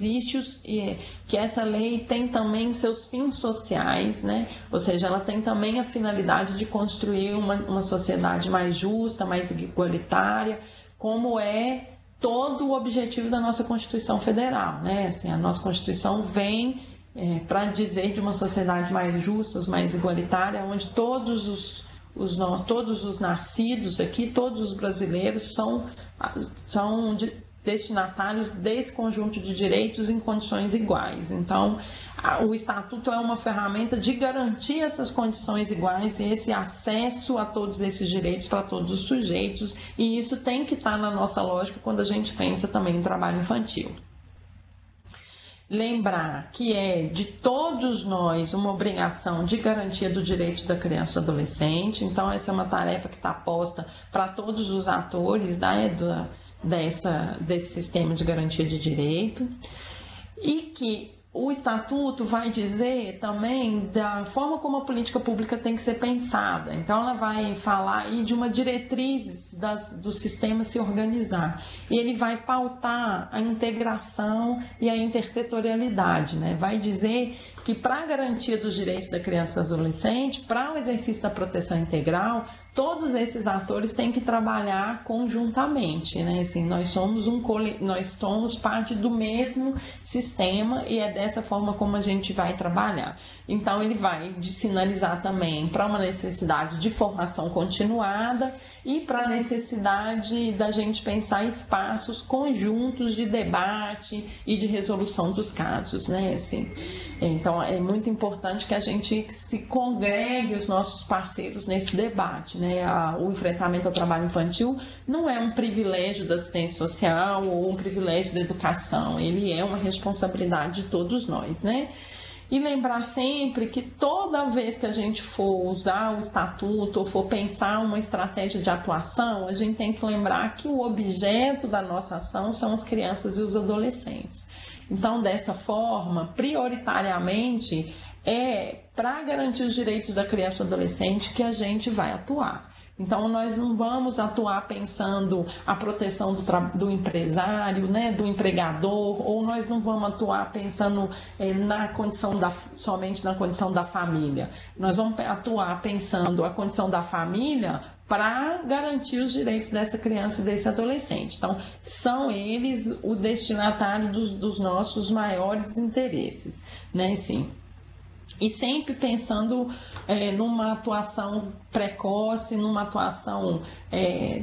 que essa lei tem também seus fins sociais, né? Ou seja, ela tem também a finalidade de construir uma sociedade mais justa, mais igualitária, como é todo o objetivo da nossa Constituição Federal, né? Assim, a nossa Constituição vem para dizer de uma sociedade mais justa, mais igualitária, onde todos os nascidos aqui, todos os brasileiros são destinatários desse conjunto de direitos em condições iguais. Então, o Estatuto é uma ferramenta de garantir essas condições iguais e esse acesso a todos esses direitos para todos os sujeitos, e isso tem que estar na nossa lógica quando a gente pensa também no trabalho infantil. Lembrar que é de todos nós uma obrigação de garantia do direito da criança e do adolescente, então essa é uma tarefa que está posta para todos os atores desse sistema de garantia de direito, e que o Estatuto vai dizer também da forma como a política pública tem que ser pensada. Então, ela vai falar aí de uma diretriz do sistema se organizar. E ele vai pautar a integração e a intersetorialidade, né? Vai dizer que para a garantia dos direitos da criança e do adolescente, para o exercício da proteção integral, todos esses atores têm que trabalhar conjuntamente, né? Assim, nós somos parte do mesmo sistema e é dessa forma como a gente vai trabalhar. Então, ele vai sinalizar também para uma necessidade de formação continuada e para a necessidade da gente pensar espaços conjuntos de debate e de resolução dos casos, né? Assim, então, é muito importante que a gente se congregue os nossos parceiros nesse debate, né? O enfrentamento ao trabalho infantil não é um privilégio da assistência social ou um privilégio da educação, ele é uma responsabilidade de todos nós, né? E lembrar sempre que toda vez que a gente for usar o Estatuto ou for pensar uma estratégia de atuação, a gente tem que lembrar que o objeto da nossa ação são as crianças e os adolescentes. Então, dessa forma, prioritariamente, é para garantir os direitos da criança e do adolescente que a gente vai atuar. Então, nós não vamos atuar pensando a proteção do empresário, né, do empregador, ou nós não vamos atuar pensando somente na condição da família. Nós vamos atuar pensando a condição da família para garantir os direitos dessa criança e desse adolescente. Então, são eles o destinatário dos nossos maiores interesses, né, sim. E sempre pensando numa atuação precoce, numa atuação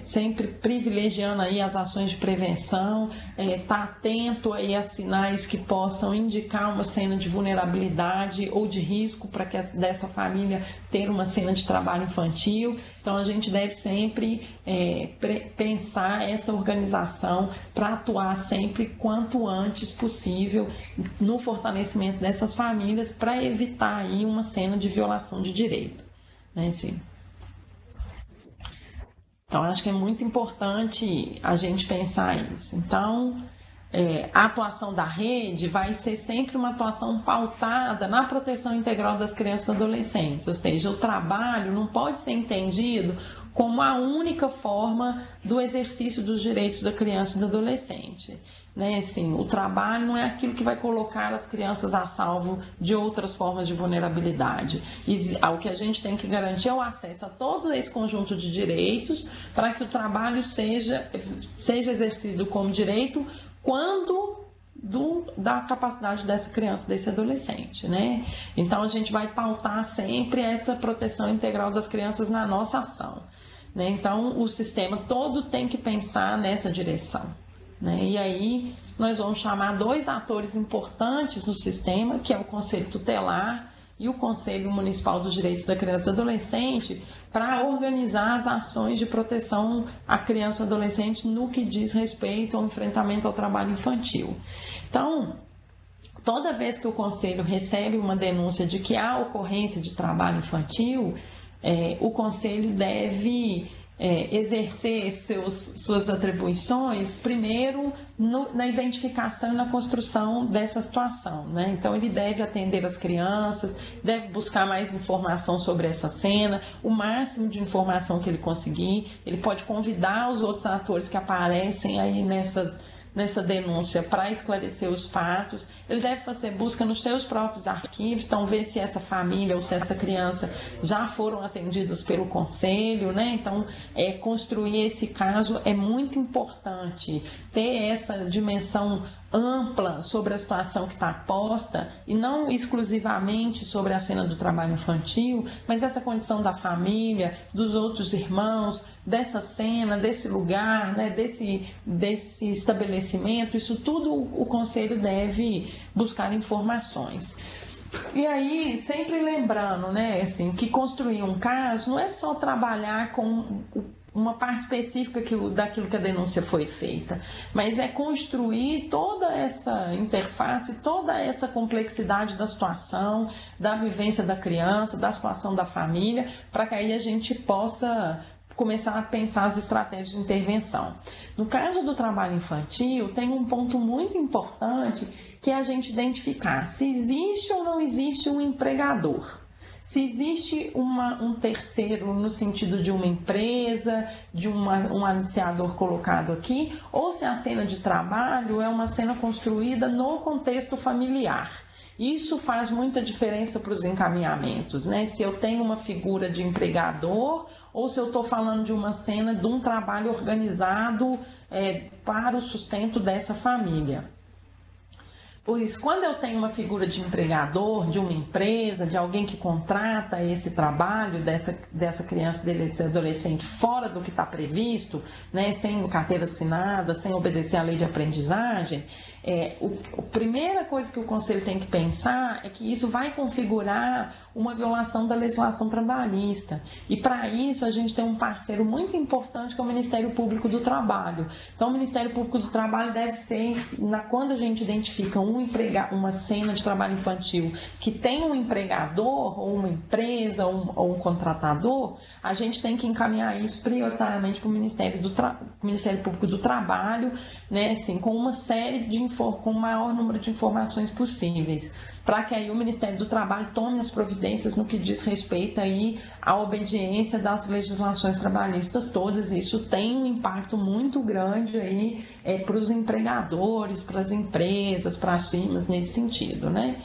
sempre privilegiando aí as ações de prevenção, tá atento aí a sinais que possam indicar uma cena de vulnerabilidade ou de risco para que dessa família ter uma cena de trabalho infantil. Então, a gente deve sempre pensar essa organização para atuar sempre quanto antes possível no fortalecimento dessas famílias para evitar aí uma cena de violação de direito, né, sim. Então, acho que é muito importante a gente pensar isso. Então, a atuação da rede vai ser sempre uma atuação pautada na proteção integral das crianças e adolescentes, ou seja, o trabalho não pode ser entendido como a única forma do exercício dos direitos da criança e do adolescente, né? Assim, o trabalho não é aquilo que vai colocar as crianças a salvo de outras formas de vulnerabilidade. O que a gente tem que garantir é o acesso a todo esse conjunto de direitos para que o trabalho seja exercido como direito quando da capacidade dessa criança, desse adolescente, né? Então, a gente vai pautar sempre essa proteção integral das crianças na nossa ação, né? Então, o sistema todo tem que pensar nessa direção, né? E aí, nós vamos chamar dois atores importantes no sistema, que é o Conselho Tutelar e o Conselho Municipal dos Direitos da Criança e do Adolescente, para organizar as ações de proteção à criança e adolescente no que diz respeito ao enfrentamento ao trabalho infantil. Então, toda vez que o Conselho recebe uma denúncia de que há ocorrência de trabalho infantil, o Conselho deve exercer suas atribuições, primeiro na identificação e na construção dessa situação, né? Então ele deve atender as crianças, deve buscar mais informação sobre essa cena, o máximo de informação que ele conseguir. Ele pode convidar os outros atores que aparecem aí nessa denúncia para esclarecer os fatos. Ele deve fazer busca nos seus próprios arquivos, então ver se essa família ou se essa criança já foram atendidas pelo conselho, né? Então, construir esse caso é muito importante, ter essa dimensão ampla sobre a situação que está posta e não exclusivamente sobre a cena do trabalho infantil, mas essa condição da família, dos outros irmãos, dessa cena, desse lugar, né, desse estabelecimento. Isso tudo o conselho deve buscar informações. E aí, sempre lembrando, né, assim, que construir um caso não é só trabalhar com uma parte específica daquilo que a denúncia foi feita, mas é construir toda essa interface, toda essa complexidade da situação, da vivência da criança, da situação da família, para que aí a gente possa começar a pensar as estratégias de intervenção. No caso do trabalho infantil, tem um ponto muito importante que é a gente identificar se existe ou não existe um empregador. Se existe um terceiro no sentido de uma empresa, de um aliciador colocado aqui, ou se a cena de trabalho é uma cena construída no contexto familiar. Isso faz muita diferença para os encaminhamentos, né? Se eu tenho uma figura de empregador ou se eu estou falando de uma cena de um trabalho organizado para o sustento dessa família. Por isso, quando eu tenho uma figura de empregador, de uma empresa, de alguém que contrata esse trabalho dessa criança, desse adolescente fora do que está previsto, né, sem carteira assinada, sem obedecer à lei de aprendizagem, a primeira coisa que o Conselho tem que pensar é que isso vai configurar uma violação da legislação trabalhista. E para isso a gente tem um parceiro muito importante que é o Ministério Público do Trabalho. Então o Ministério Público do Trabalho deve ser, quando a gente identifica uma cena de trabalho infantil que tem um empregador, ou uma empresa, ou um contratador, a gente tem que encaminhar isso prioritariamente para o Ministério Público do Trabalho, né, assim, com uma série com o maior número de informações possíveis, para que aí o Ministério do Trabalho tome as providências no que diz respeito aí à obediência das legislações trabalhistas todas. Isso tem um impacto muito grande aí para os empregadores, para as empresas, para as firmas nesse sentido, né?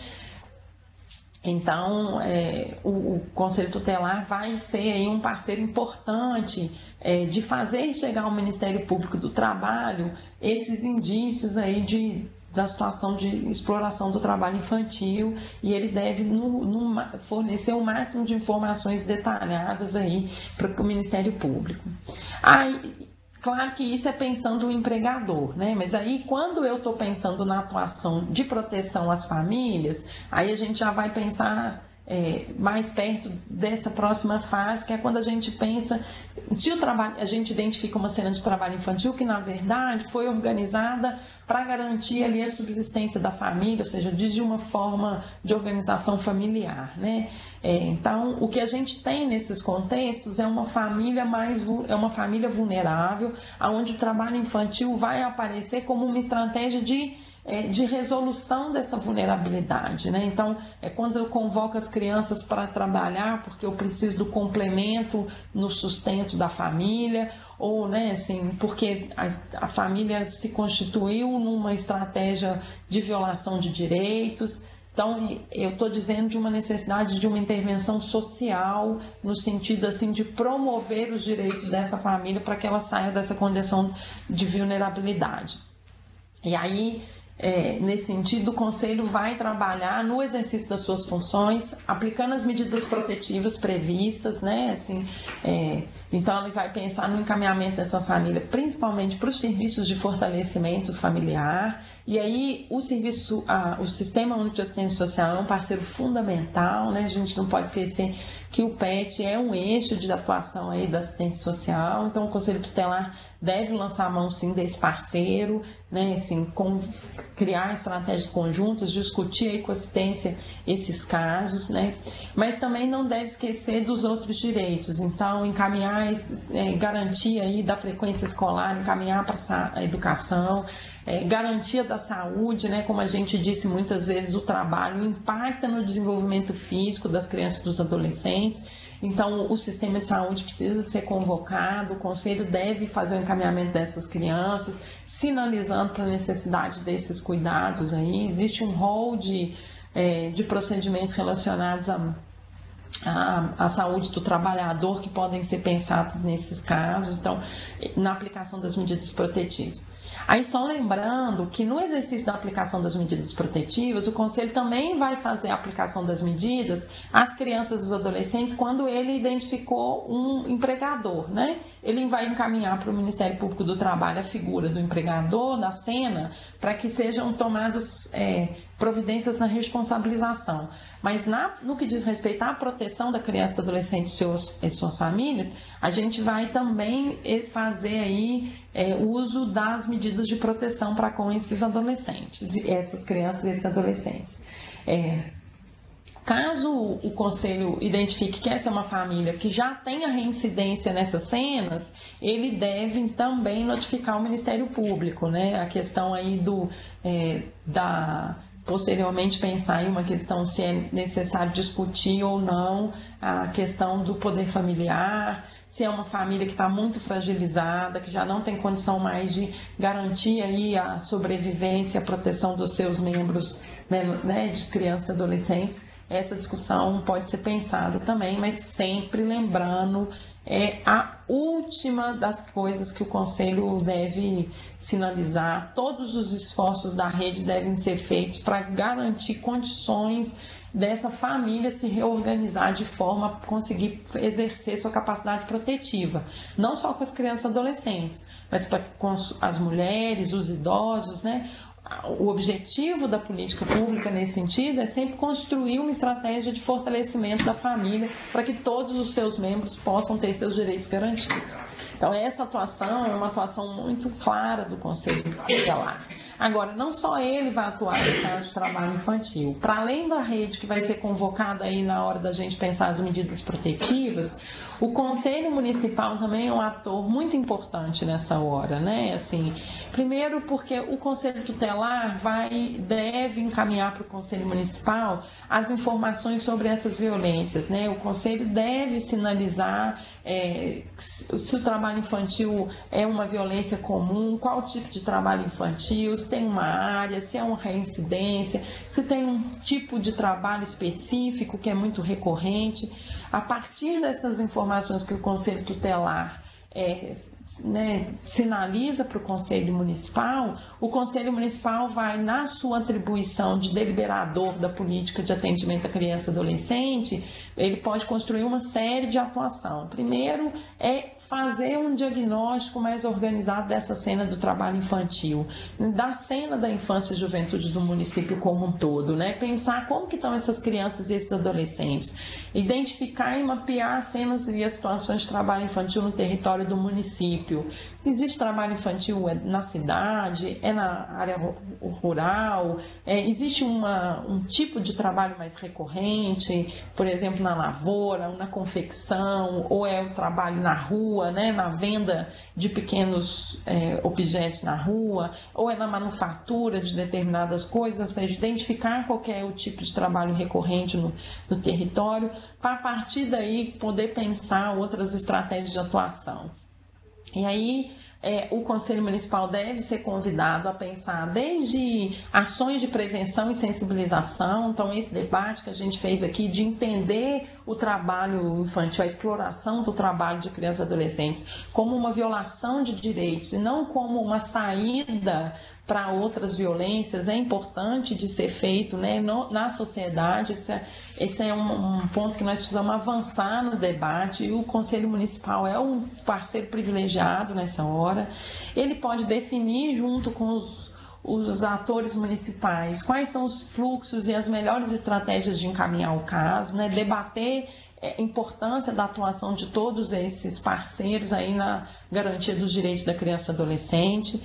Então, o Conselho Tutelar vai ser aí um parceiro importante de fazer chegar ao Ministério Público do Trabalho esses indícios aí da situação de exploração do trabalho infantil, e ele deve fornecer o máximo de informações detalhadas aí para o Ministério Público. Claro que isso é pensando o empregador, né? Mas aí quando eu estou pensando na atuação de proteção às famílias, aí a gente já vai pensar mais perto dessa próxima fase, que é quando a gente pensa, se a gente identifica uma cena de trabalho infantil que na verdade foi organizada para garantir ali a subsistência da família, ou seja, de uma forma de organização familiar, né? Então, o que a gente tem nesses contextos é uma família vulnerável, onde o trabalho infantil vai aparecer como uma estratégia de resolução dessa vulnerabilidade, né? Então, quando eu convoco as crianças para trabalhar porque eu preciso do complemento no sustento da família, ou, né, assim, porque a família se constituiu numa estratégia de violação de direitos. Então, eu estou dizendo de uma necessidade de uma intervenção social, no sentido assim, de promover os direitos dessa família para que ela saia dessa condição de vulnerabilidade. E aí, nesse sentido, o Conselho vai trabalhar no exercício das suas funções, aplicando as medidas protetivas previstas, né? Assim, então, ele vai pensar no encaminhamento dessa família, principalmente para os serviços de fortalecimento familiar. E aí, o Sistema Único de Assistência Social é um parceiro fundamental, né? A gente não pode esquecer que o PET é um eixo de atuação aí da assistência social, então o Conselho Tutelar deve lançar a mão sim desse parceiro, né, assim, criar estratégias conjuntas, discutir aí com a assistência esses casos, né, mas também não deve esquecer dos outros direitos, então encaminhar, garantia aí da frequência escolar, encaminhar para a educação, garantia da saúde, né, como a gente disse muitas vezes, o trabalho impacta no desenvolvimento físico das crianças e dos adolescentes. Então, o sistema de saúde precisa ser convocado, o Conselho deve fazer o encaminhamento dessas crianças, sinalizando para a necessidade desses cuidados aí. Existe um rol de procedimentos relacionados à saúde do trabalhador que podem ser pensados nesses casos, então, na aplicação das medidas protetivas. Aí só lembrando que no exercício da aplicação das medidas protetivas, o Conselho também vai fazer a aplicação das medidas às crianças e aos adolescentes quando ele identificou um empregador, né? Ele vai encaminhar para o Ministério Público do Trabalho a figura do empregador, da SENA, para que sejam tomadas providências na responsabilização. Mas no que diz respeito à proteção da criança e do adolescente e suas famílias, a gente vai também fazer aí uso das medidas de proteção para com esses adolescentes, essas crianças e esses adolescentes. Caso o Conselho identifique que essa é uma família que já tenha reincidência nessas cenas, ele deve também notificar o Ministério Público, né? A questão aí posteriormente pensar em uma questão se é necessário discutir ou não a questão do poder familiar, se é uma família que está muito fragilizada, que já não tem condição mais de garantir aí a sobrevivência, a proteção dos seus membros, né, de crianças e adolescentes. Essa discussão pode ser pensada também, mas sempre lembrando a última das coisas que o Conselho deve sinalizar. Todos os esforços da rede devem ser feitos para garantir condições dessa família se reorganizar de forma a conseguir exercer sua capacidade protetiva, não só com as crianças e adolescentes, mas com as mulheres, os idosos, né? O objetivo da política pública nesse sentido é sempre construir uma estratégia de fortalecimento da família para que todos os seus membros possam ter seus direitos garantidos. Então, essa atuação é uma atuação muito clara do Conselho Tutelar. Agora, não só ele vai atuar no caso de trabalho infantil. Para além da rede que vai ser convocada aí na hora da gente pensar as medidas protetivas, o Conselho Municipal também é um ator muito importante nessa hora, né? Assim, primeiro porque o Conselho Tutelar deve encaminhar para o Conselho Municipal as informações sobre essas violências, né? O Conselho deve sinalizar se o trabalho infantil é uma violência comum, qual tipo de trabalho infantil, se tem uma área, se é uma reincidência, se tem um tipo de trabalho específico que é muito recorrente. A partir dessas informações que o Conselho Tutelar sinaliza para o Conselho Municipal, o Conselho Municipal vai, na sua atribuição de deliberador da política de atendimento à criança e adolescente, ele pode construir uma série de atuação. Primeiro fazer um diagnóstico mais organizado dessa cena do trabalho infantil, da cena da infância e juventude do município como um todo, né? Pensar como que estão essas crianças e esses adolescentes, identificar e mapear as cenas e as situações de trabalho infantil no território do município. Existe trabalho infantil na cidade, na área rural, existe um tipo de trabalho mais recorrente, por exemplo, na lavoura, na confecção, ou é o trabalho na rua, né, na venda de pequenos objetos na rua, ou é na manufatura de determinadas coisas, ou seja, identificar qual é o tipo de trabalho recorrente no território, para a partir daí poder pensar outras estratégias de atuação. E aí o Conselho Municipal deve ser convidado a pensar desde ações de prevenção e sensibilização. Então, esse debate que a gente fez aqui de entender o trabalho infantil, a exploração do trabalho de crianças e adolescentes como uma violação de direitos e não como uma saída para outras violências, é importante de ser feito, né, na sociedade. Esse é um ponto que nós precisamos avançar no debate, e o Conselho Municipal é um parceiro privilegiado nessa hora. Ele pode definir, junto com os atores municipais, quais são os fluxos e as melhores estratégias de encaminhar o caso, né, debater a importância da atuação de todos esses parceiros aí na garantia dos direitos da criança e do adolescente,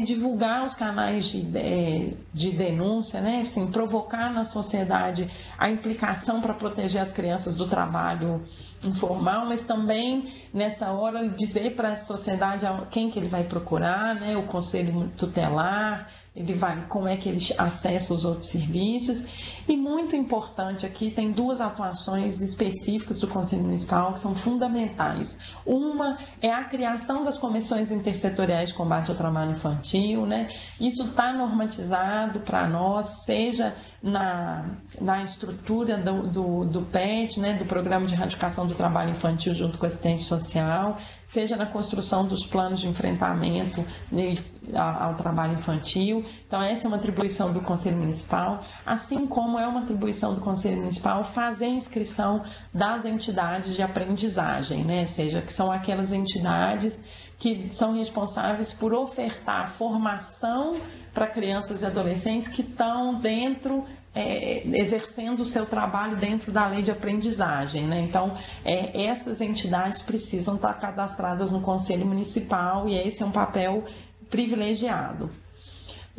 divulgar os canais de denúncia, né? Assim, provocar na sociedade a implicação para proteger as crianças do trabalho informal, mas também nessa hora dizer para a sociedade quem que ele vai procurar, né? O conselho tutelar, como é que ele acessa os outros serviços. E muito importante aqui, tem duas atuações específicas do Conselho Municipal que são fundamentais. Uma é a criação das comissões intersetoriais de combate ao trabalho infantil, né? Isso está normatizado para nós, seja na estrutura do PET, né, do Programa de Erradicação do Trabalho Infantil junto com a assistência social, seja na construção dos planos de enfrentamento ao trabalho infantil. Então, essa é uma atribuição do Conselho Municipal, assim como é uma atribuição do Conselho Municipal fazer a inscrição das entidades de aprendizagem, né? Ou seja, que são aquelas entidades que são responsáveis por ofertar formação para crianças e adolescentes que estão exercendo o seu trabalho dentro da lei de aprendizagem, né? Então, essas entidades precisam estar cadastradas no Conselho Municipal e esse é um papel privilegiado.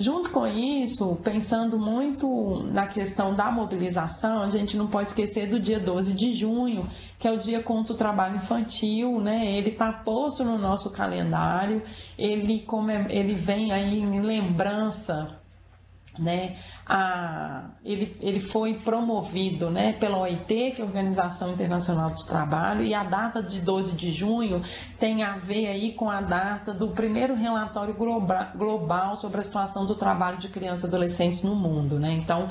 Junto com isso, pensando muito na questão da mobilização, a gente não pode esquecer do dia 12 de junho, que é o dia contra o trabalho infantil, né? Ele está posto no nosso calendário, ele vem aí em lembrança, né? Ele foi promovido, né, pela OIT, que é a Organização Internacional do Trabalho, e a data de 12 de junho tem a ver aí com a data do primeiro relatório global sobre a situação do trabalho de crianças e adolescentes no mundo, né? Então,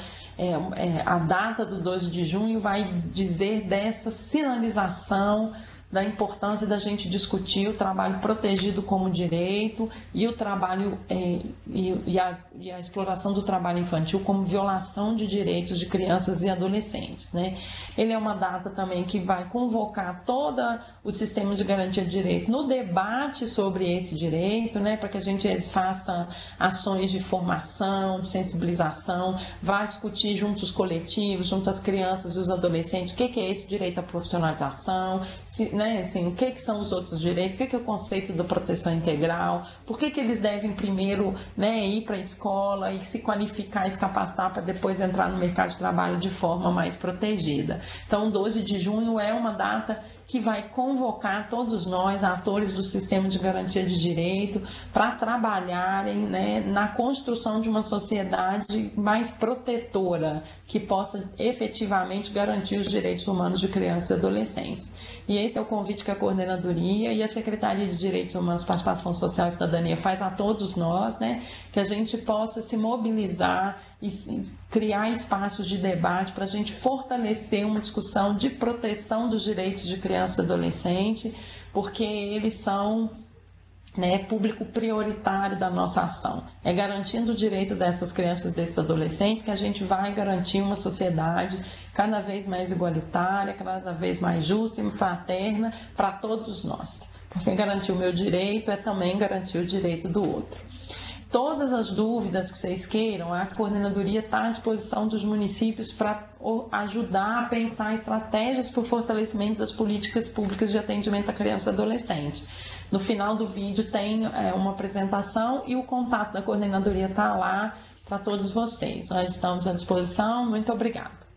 a data do 12 de junho vai dizer dessa sinalização da importância da gente discutir o trabalho protegido como direito e o trabalho e a exploração do trabalho infantil como violação de direitos de crianças e adolescentes, né? Ele é uma data também que vai convocar todo o sistema de garantia de direito no debate sobre esse direito, né? Para que a gente faça ações de formação, de sensibilização, vá discutir junto os coletivos, junto às crianças e os adolescentes, o que é esse direito à profissionalização, né, assim, o que são os outros direitos, o que é o conceito da proteção integral, por que eles devem primeiro, né, ir para a escola e se qualificar e se capacitar para depois entrar no mercado de trabalho de forma mais protegida. Então, 12 de junho é uma data que vai convocar todos nós, atores do sistema de garantia de direito, para trabalharem, né, na construção de uma sociedade mais protetora, que possa efetivamente garantir os direitos humanos de crianças e adolescentes. E esse é o convite que a Coordenadoria e a Secretaria de Direitos Humanos, Participação Social e Cidadania faz a todos nós, né, que a gente possa se mobilizar e criar espaços de debate para a gente fortalecer uma discussão de proteção dos direitos de criança e adolescente, porque eles são, né, público prioritário da nossa ação. É garantindo o direito dessas crianças e desses adolescentes que a gente vai garantir uma sociedade cada vez mais igualitária, cada vez mais justa e fraterna para todos nós. Porque garantir o meu direito é também garantir o direito do outro. Todas as dúvidas que vocês queiram, a Coordenadoria está à disposição dos municípios para ajudar a pensar estratégias para o fortalecimento das políticas públicas de atendimento à criança e adolescente. No final do vídeo tem uma apresentação e o contato da Coordenadoria está lá para todos vocês. Nós estamos à disposição. Muito obrigada.